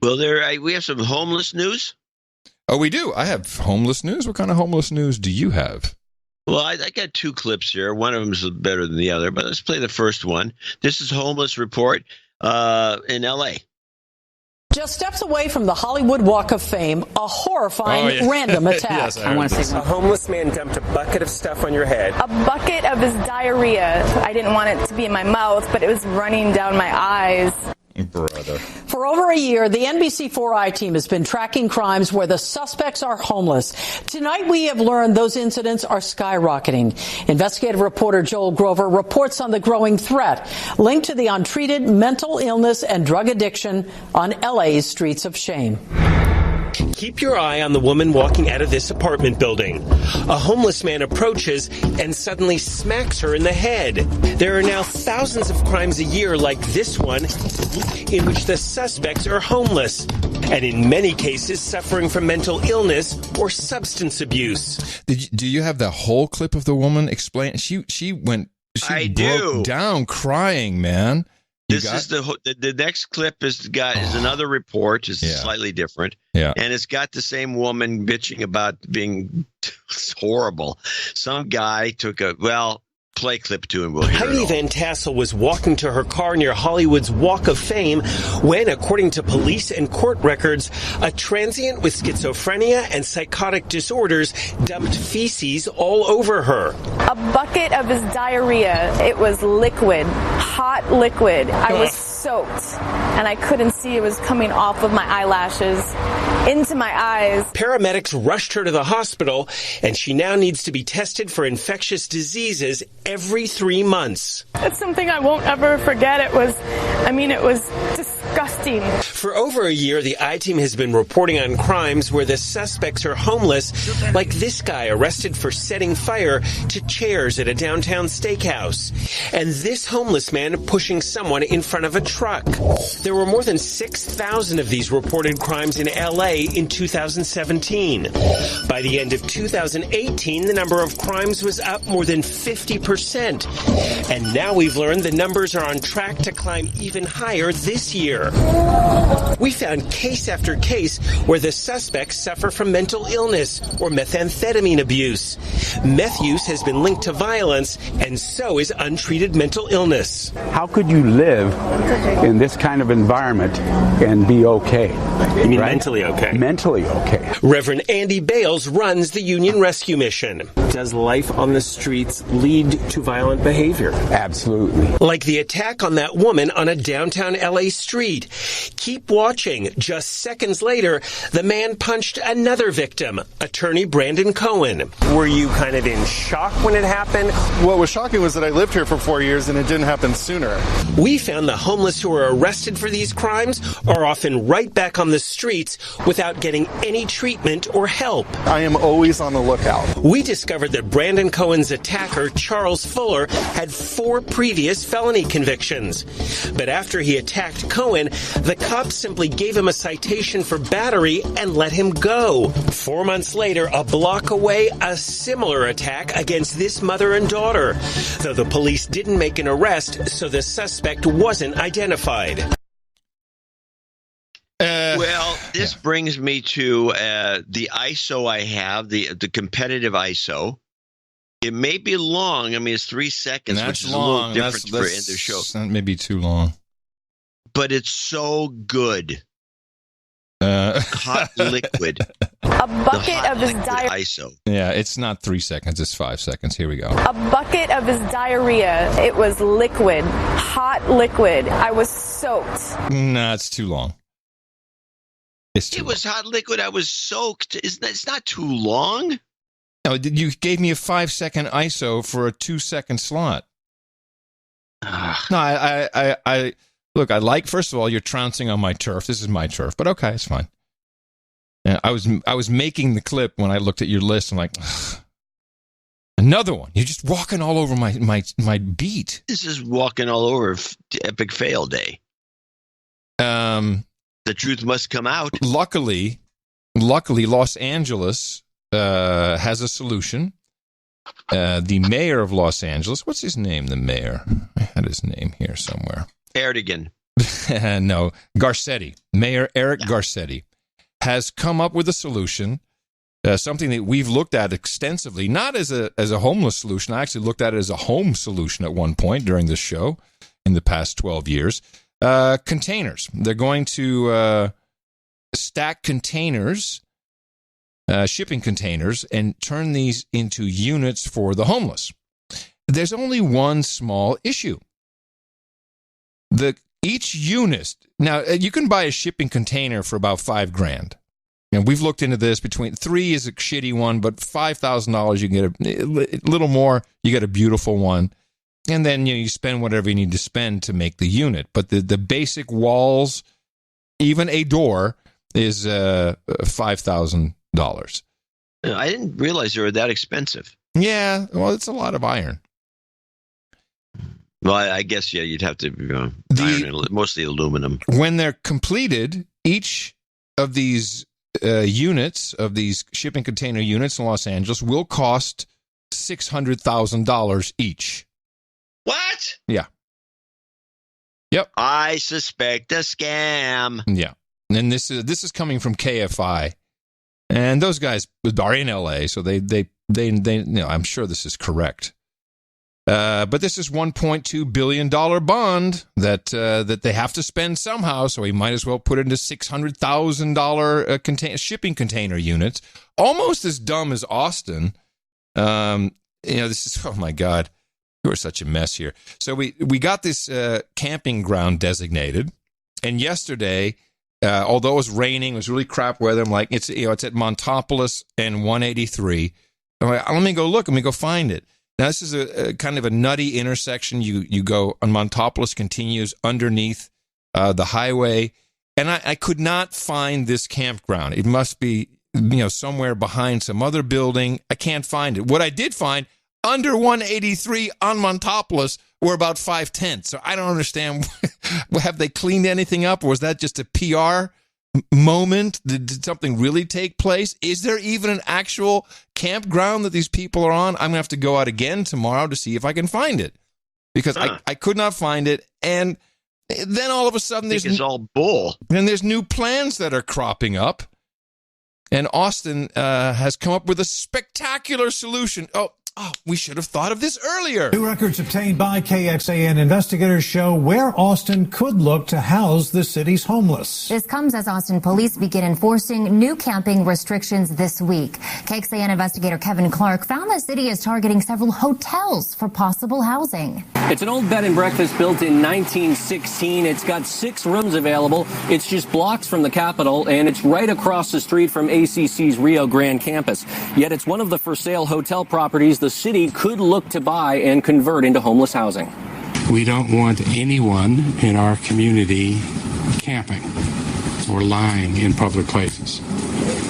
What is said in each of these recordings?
Well, we have some homeless news. Oh, we do. I have homeless news. What kind of homeless news do you have? Well, I got two clips here. One of them is better than the other, but let's play the first one. This is Homeless Report in L.A. Just steps away from the Hollywood Walk of Fame, a horrifying random attack. Yes, I want to say a homeless man dumped a bucket of stuff on your head. A bucket of his diarrhea. I didn't want it to be in my mouth, but it was running down my eyes. Brother. For over a year, the NBC4i team has been tracking crimes where the suspects are homeless. Tonight, we have learned those incidents are skyrocketing. Investigative reporter Joel Grover reports on the growing threat linked to the untreated mental illness and drug addiction on LA's streets of shame. Keep your eye on the woman walking out of this apartment building. A homeless man approaches and suddenly smacks her in the head. There are now thousands of crimes a year like this one in which the suspects are homeless and in many cases suffering from mental illness or substance abuse. Do you have the whole clip of the woman explain? She broke down crying, man. This is the next clip is another report. It's slightly different. Yeah. And it's got the same woman bitching about being horrible. Some guy took play clip two and we'll hear Heidi it Van Tassel was walking to her car near Hollywood's Walk of Fame when, according to police and court records, a transient with schizophrenia and psychotic disorders dumped feces all over her. A bucket of his diarrhea. It was liquid, hot liquid. I was soaked, and I couldn't see it was coming off of my eyelashes into my eyes. Paramedics rushed her to the hospital, and she now needs to be tested for infectious diseases every 3 months. It's something I won't ever forget. It was disgusting. For over a year, the I-Team has been reporting on crimes where the suspects are homeless, like this guy arrested for setting fire to chairs at a downtown steakhouse, and this homeless man pushing someone in front of a truck. There were more than 6,000 of these reported crimes in L.A. in 2017. By the end of 2018, the number of crimes was up more than 50%. And now we've learned the numbers are on track to climb even higher this year. We found case after case where the suspects suffer from mental illness or methamphetamine abuse. Meth use has been linked to violence, and so is untreated mental illness. How could you live in this kind of environment and be okay? You mean mentally okay? Mentally okay. Reverend Andy Bales runs the Union Rescue Mission. Does life on the streets lead to violent behavior? Absolutely. Like the attack on that woman on a downtown LA street. Keep watching. Just seconds later, the man punched another victim, attorney Brandon Cohen. Were you kind of in shock when it happened? What was shocking was that I lived here for 4 years and it didn't happen sooner. We found the homeless who are arrested for these crimes are often right back on the streets without getting any treatment or help. I am always on the lookout. We discovered that Brandon Cohen's attacker, Charles Fuller, had 4 previous felony convictions. But after he attacked Cohen, the cops simply gave him a citation for battery and let him go. 4 months later, a block away, a similar attack against this mother and daughter, though the police didn't make an arrest, so the suspect wasn't identified. This brings me to the ISO I have, the competitive ISO. It may be long. I mean, it's 3 seconds, which is long. A little different for end of show. That may be too long. But it's so good. Hot liquid. A bucket of his diarrhea. ISO. Yeah, it's not 3 seconds. It's 5 seconds. Here we go. A bucket of his diarrhea. It was liquid, hot liquid. I was soaked. No, it's too long. It was hot liquid. I was soaked. It's not too long. No, you gave me a 5 second ISO for a 2 second slot. No, I look. I like. First of all, you're trouncing on my turf. This is my turf, but okay, it's fine. Yeah, I was making the clip when I looked at your list. I'm like, ugh. Another one. You're just walking all over my beat. This is walking all over Epic Fail Day. The truth must come out. Luckily, Los Angeles has a solution. The mayor of Los Angeles, what's his name? The mayor. I had his name here somewhere. Erdogan. No, Garcetti, Mayor Eric Garcetti, has come up with a solution, something that we've looked at extensively, not as a homeless solution. I actually looked at it as a home solution at one point during this show in the past 12 years. Containers. They're going to stack containers, shipping containers, and turn these into units for the homeless. There's only one small issue. Each unit, now you can buy a shipping container for about $5,000. And we've looked into this. Between 3 is a shitty one, but $5,000 you can get a little more. You get a beautiful one, and then you spend whatever you need to spend to make the unit. But the basic walls, even a door, is $5,000. I didn't realize they were that expensive. Yeah, well, it's a lot of iron. Well, I guess, yeah, you'd have to iron, mostly aluminum. When they're completed, each of these units, of these shipping container units in Los Angeles, will cost $600,000 each. What? Yeah. Yep. I suspect a scam. Yeah. And this is coming from KFI. And those guys are in LA, so they I'm sure this is correct. But this is $1.2 billion bond that they have to spend somehow, so we might as well put it into $600,000 shipping container units. Almost as dumb as Austin. This is, oh my God, we're such a mess here. So we got this camping ground designated, and yesterday, although it was raining, it was really crap weather. I'm like, it's at Montopolis and 183. I'm like, let me go look. Let me go find it. Now, this is a kind of a nutty intersection. You go on Montopolis, continues underneath the highway, and I could not find this campground. It must be somewhere behind some other building. I can't find it. What I did find, under 183 on Montopolis, were about 5 tents. So I don't understand. Have they cleaned anything up, or was that just a PR moment? Did something really take place? Is there even an actual campground that these people are on? I'm going to have to go out again tomorrow to see if I can find it, because I could not find it. And then all of a sudden it's all bull. And there's new plans that are cropping up. And Austin has come up with a spectacular solution. Oh, we should have thought of this earlier. New records obtained by KXAN investigators show where Austin could look to house the city's homeless. This comes as Austin police begin enforcing new camping restrictions this week. KXAN investigator Kevin Clark found the city is targeting several hotels for possible housing. It's an old bed and breakfast built in 1916. It's got 6 rooms available. It's just blocks from the Capitol, and it's right across the street from ACC's Rio Grande campus. Yet it's one of the for sale hotel properties the city could look to buy and convert into homeless housing. We don't want anyone in our community camping or lying in public places,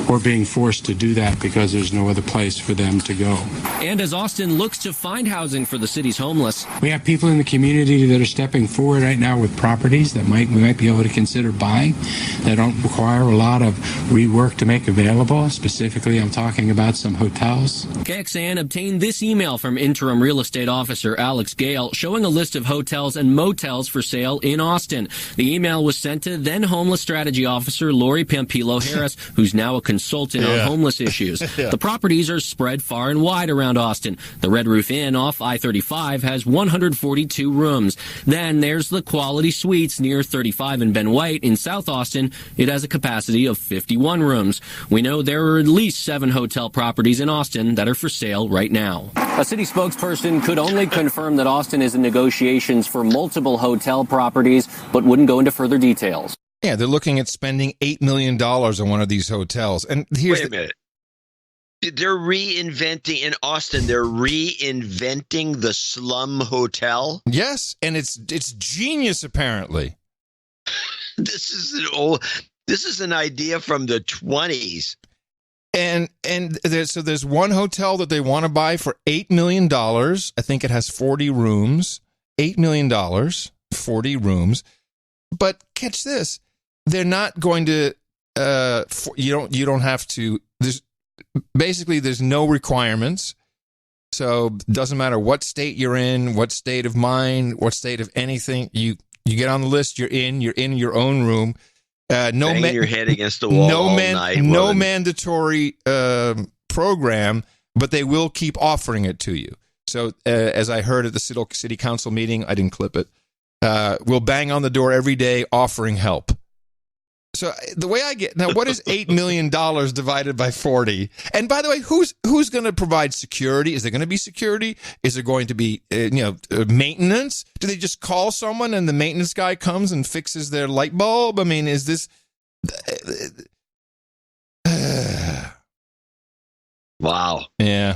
or being forced to do that because there's no other place for them to go. And as Austin looks to find housing for the city's homeless, we have people in the community that are stepping forward right now with properties that we might be able to consider buying that don't require a lot of rework to make available. Specifically, I'm talking about some hotels. KXAN obtained this email from interim real estate officer Alex Gale showing a list of hotels and motels for sale in Austin. The email was sent to then homeless strategy officer Lori Pampilo Harris, who's now a consultant on homeless issues. The properties are spread far and wide around Austin. The Red Roof Inn off I-35 has 142 rooms. Then there's the Quality Suites near 35 and Ben White in South Austin. It has a capacity of 51 rooms. We know there are at least 7 hotel properties in Austin that are for sale right now. A city spokesperson could only confirm that Austin is in negotiations for multiple hotel properties, but wouldn't go into further details. Yeah, they're looking at spending $8 million on one of these hotels. And here's Wait a minute. They're reinventing in Austin. They're reinventing the slum hotel. Yes, and it's genius apparently. This is an idea from the 20s. And there's one hotel that they want to buy for $8 million. I think it has 40 rooms. $8 million, 40 rooms. But catch this. They're not going to you don't have to. There's no requirements. So it doesn't matter what state you're in, what state of mind, what state of anything, you You get on the list, you're in your own room. Bang your head against the wall all night. No mandatory program, but they will keep offering it to you. So as I heard at the city council meeting, I didn't clip it, we'll bang on the door every day offering help. So the way I get now, what is $8 million divided by 40? And by the way, who's going to provide security? Is there going to be security? Is there going to be maintenance? Do they just call someone and the maintenance guy comes and fixes their light bulb? I mean, is this? Wow. Yeah.